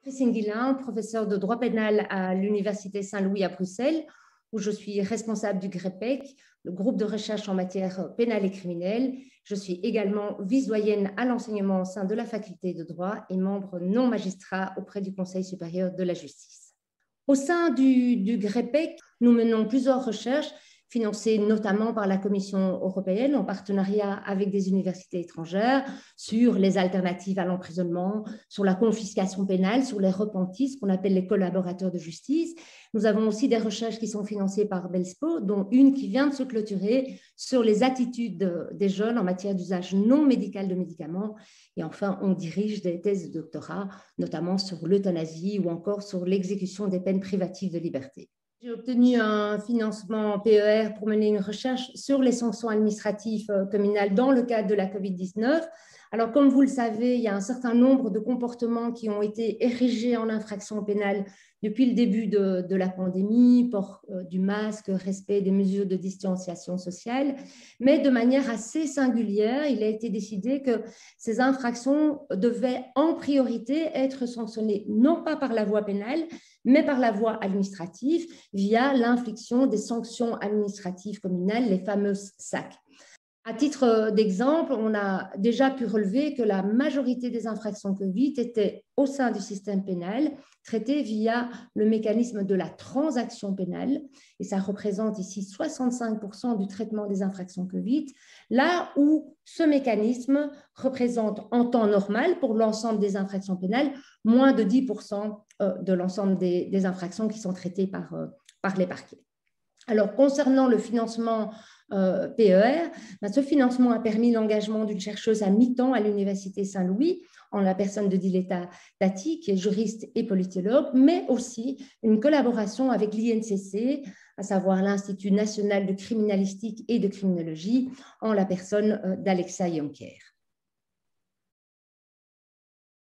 Christine Guillain, professeure de droit pénal à l'Université Saint-Louis à Bruxelles, où je suis responsable du GREPEC, le groupe de recherche en matière pénale et criminelle. Je suis également vice-doyenne à l'enseignement au sein de la faculté de droit et membre non magistrat auprès du Conseil supérieur de la justice. Au sein du GREPEC, nous menons plusieurs recherches financées notamment par la Commission européenne en partenariat avec des universités étrangères sur les alternatives à l'emprisonnement, sur la confiscation pénale, sur les repentis, ce qu'on appelle les collaborateurs de justice. Nous avons aussi des recherches qui sont financées par Belspo, dont une qui vient de se clôturer sur les attitudes des jeunes en matière d'usage non médical de médicaments. Et enfin, on dirige des thèses de doctorat, notamment sur l'euthanasie ou encore sur l'exécution des peines privatives de liberté. J'ai obtenu un financement PER pour mener une recherche sur les sanctions administratives communales dans le cadre de la COVID-19. Alors, comme vous le savez, il y a un certain nombre de comportements qui ont été érigés en infraction pénale depuis le début de la pandémie, port du masque, respect des mesures de distanciation sociale. Mais de manière assez singulière, il a été décidé que ces infractions devaient en priorité être sanctionnées non pas par la voie pénale, mais par la voie administrative via l'infliction des sanctions administratives communales, les fameuses SAC. À titre d'exemple, on a déjà pu relever que la majorité des infractions Covid étaient au sein du système pénal, traitées via le mécanisme de la transaction pénale, et ça représente ici 65% du traitement des infractions Covid, là où ce mécanisme représente en temps normal pour l'ensemble des infractions pénales moins de 10% de l'ensemble des infractions qui sont traitées par les parquets. Alors, concernant le financement PER, ce financement a permis l'engagement d'une chercheuse à mi-temps à l'Université Saint-Louis, en la personne de Diletta Tati, qui est juriste et politologue, mais aussi une collaboration avec l'INCC, à savoir l'Institut national de criminalistique et de criminologie, en la personne d'Alexa Yonker.